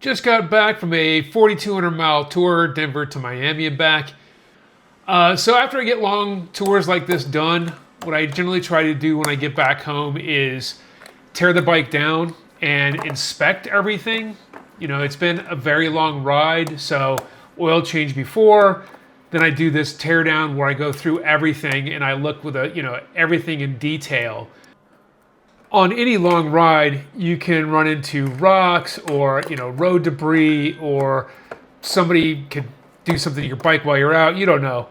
Just got back from a 4,200 mile tour, Denver to Miami and back. So after I get long tours like this done, what I generally try to do when I get back home is tear the bike down and inspect everything. You know, it's been a very long ride, so oil change before. Then I do this tear down where I go through everything and I look with everything in detail. On any long ride, you can run into rocks or, road debris, or somebody could do something to your bike while you're out. You don't know.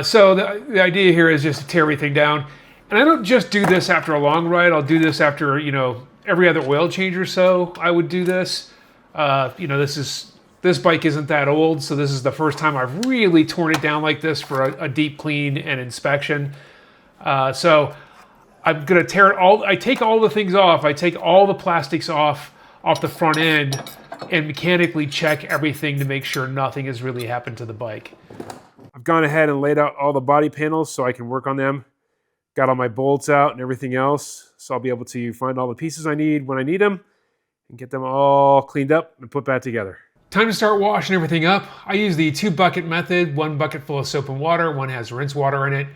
So the idea here is just to tear everything down. And I don't just do this after a long ride. I'll do this after, every other oil change or so. I would do this. This bike isn't that old, so this is the first time I've really torn it down like this for a deep clean and inspection. So I'm gonna tear it all. I take all the things off. I take all the plastics off the front end and mechanically check everything to make sure nothing has really happened to the bike. I've gone ahead and laid out all the body panels so I can work on them. Got all my bolts out and everything else, so I'll be able to find all the pieces I need when I need them and get them all cleaned up and put back together. Time to start washing everything up. I use the 2-bucket method, 1 bucket full of soap and water, 1 has rinse water in it.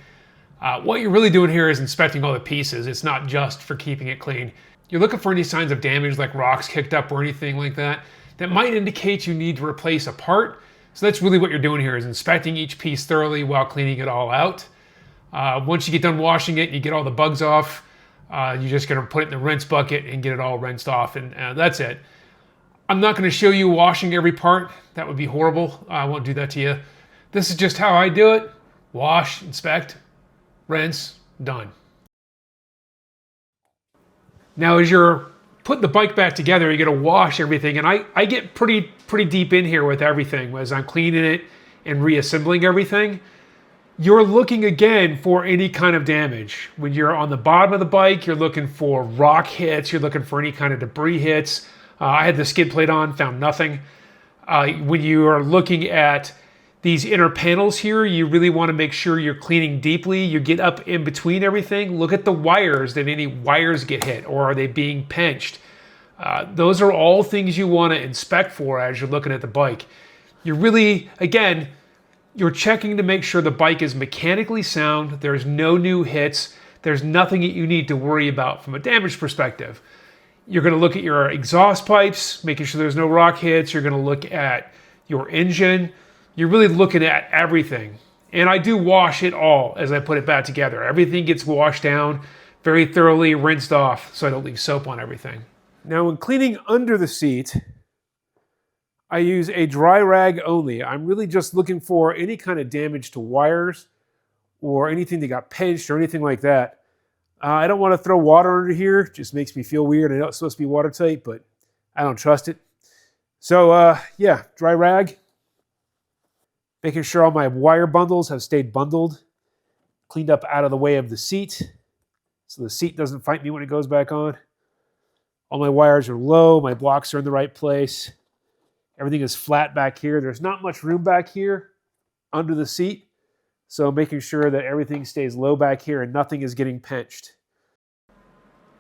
What you're really doing here is inspecting all the pieces. It's not just for keeping it clean. You're looking for any signs of damage like rocks kicked up or anything like that might indicate you need to replace a part. So that's really what you're doing here, is inspecting each piece thoroughly while cleaning it all out. Once you get done washing it, you get all the bugs off, you're just gonna put it in the rinse bucket and get it all rinsed off, and that's it. I'm not gonna show you washing every part. That would be horrible. I won't do that to you. This is just how I do it. Wash, inspect, rinse, done. Now as you're putting the bike back together, you're gonna wash everything, and I get pretty deep in here with everything as I'm cleaning it and reassembling everything. You're looking again for any kind of damage. When you're on the bottom of the bike, you're looking for rock hits, you're looking for any kind of debris hits. I had the skid plate on, found nothing. When you are looking at these inner panels here, you really want to make sure you're cleaning deeply. You get up in between everything. Look at the wires. Did any wires get hit, or are they being pinched? Those are all things you want to inspect for as you're looking at the bike. You're really, again, you're checking to make sure the bike is mechanically sound. There's no new hits. There's nothing that you need to worry about from a damage perspective. You're going to look at your exhaust pipes, making sure there's no rock hits. You're going to look at your engine. You're really looking at everything. And I do wash it all as I put it back together. Everything gets washed down very thoroughly, rinsed off, so I don't leave soap on everything. Now when cleaning under the seat, I use a dry rag only. I'm really just looking for any kind of damage to wires or anything that got pinched or anything like that. I don't want to throw water under here. It just makes me feel weird. I know it's supposed to be watertight, but I don't trust it. So yeah, dry rag. Making sure all my wire bundles have stayed bundled, cleaned up out of the way of the seat, so the seat doesn't fight me when it goes back on. All my wires are low, my blocks are in the right place. Everything is flat back here. There's not much room back here under the seat, so making sure that everything stays low back here and nothing is getting pinched.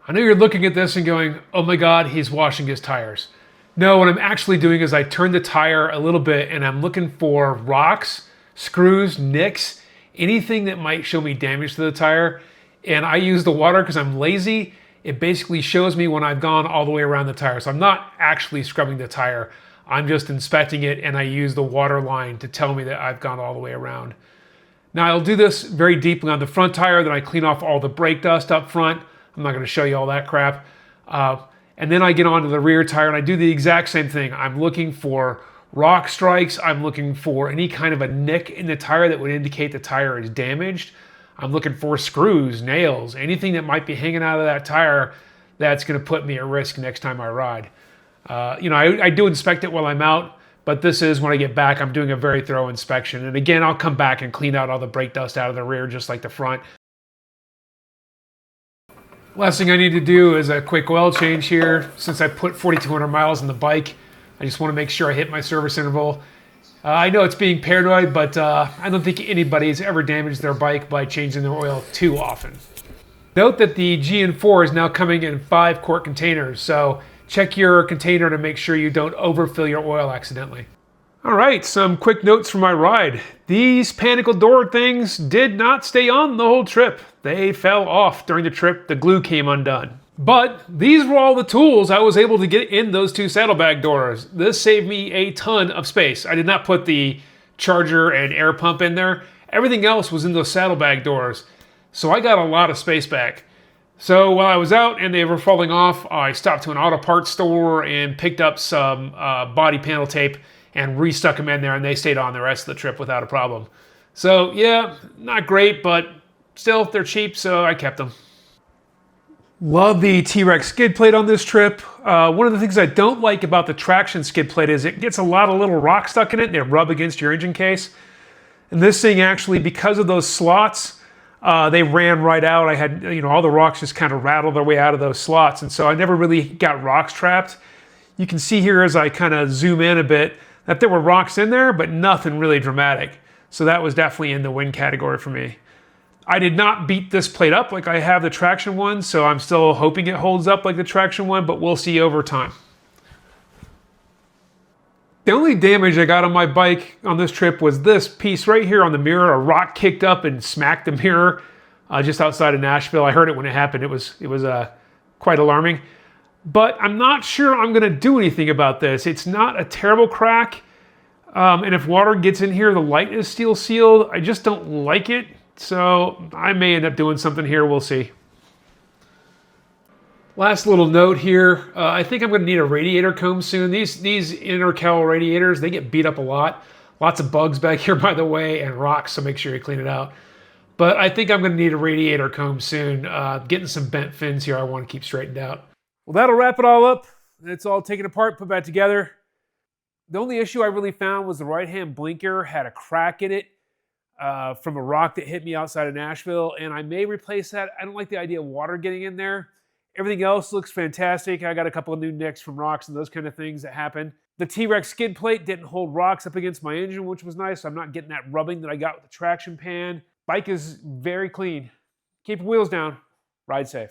I know you're looking at this and going, oh my God, he's washing his tires. No, what I'm actually doing is I turn the tire a little bit and I'm looking for rocks, screws, nicks, anything that might show me damage to the tire. And I use the water because I'm lazy. It basically shows me when I've gone all the way around the tire. So I'm not actually scrubbing the tire. I'm just inspecting it, and I use the water line to tell me that I've gone all the way around. Now I'll do this very deeply on the front tire, then I clean off all the brake dust up front. I'm not gonna show you all that crap. And then I get onto the rear tire and I do the exact same thing. I'm looking for rock strikes. I'm looking for any kind of a nick in the tire that would indicate the tire is damaged. I'm looking for screws, nails, anything that might be hanging out of that tire that's gonna put me at risk next time I ride. I do inspect it while I'm out, but this is when I get back, I'm doing a very thorough inspection. And again, I'll come back and clean out all the brake dust out of the rear, just like the front. Last thing I need to do is a quick oil change here. Since I put 4,200 miles on the bike, I just want to make sure I hit my service interval. I know it's being paranoid, but I don't think anybody's ever damaged their bike by changing their oil too often. Note that the GN4 is now coming in 5-quart containers, so check your container to make sure you don't overfill your oil accidentally. All right, some quick notes from my ride. These panicle door things did not stay on the whole trip. They fell off during the trip. The glue came undone. But these were all the tools I was able to get in those two saddlebag doors. This saved me a ton of space. I did not put the charger and air pump in there. Everything else was in those saddlebag doors. So I got a lot of space back. So while I was out and they were falling off, I stopped to an auto parts store and picked up some body panel tape and restuck them in there, and they stayed on the rest of the trip without a problem. So yeah, not great, but still, they're cheap, so I kept them. Love the T-Rex skid plate on this trip. One of the things I don't like about the traction skid plate is it gets a lot of little rocks stuck in it and they rub against your engine case. And this thing actually, because of those slots, they ran right out. I had, all the rocks just kind of rattled their way out of those slots. And so I never really got rocks trapped. You can see here as I kind of zoom in a bit that there were rocks in there, but nothing really dramatic. So that was definitely in the win category for me. I did not beat this plate up like I have the traction one, so I'm still hoping it holds up like the traction one, but we'll see over time. The only damage I got on my bike on this trip was this piece right here on the mirror. A rock kicked up and smacked the mirror just outside of Nashville. I heard it when it happened. It was quite alarming. But I'm not sure I'm going to do anything about this. It's not a terrible crack. And if water gets in here, the light is steel sealed. I just don't like it. So I may end up doing something here. We'll see. Last little note here. I think I'm going to need a radiator comb soon. These Intercal radiators, they get beat up a lot. Lots of bugs back here, by the way, and rocks, so make sure you clean it out. But I think I'm going to need a radiator comb soon. Getting some bent fins here I want to keep straightened out. Well, that'll wrap it all up. It's all taken apart, put back together. The only issue I really found was the right-hand blinker had a crack in it from a rock that hit me outside of Nashville, and I may replace that. I don't like the idea of water getting in there. Everything else looks fantastic. I got a couple of new nicks from rocks and those kind of things that happen. The T-Rex skid plate didn't hold rocks up against my engine, which was nice. I'm not getting that rubbing that I got with the traction pan. Bike is very clean. Keep your wheels down. Ride safe.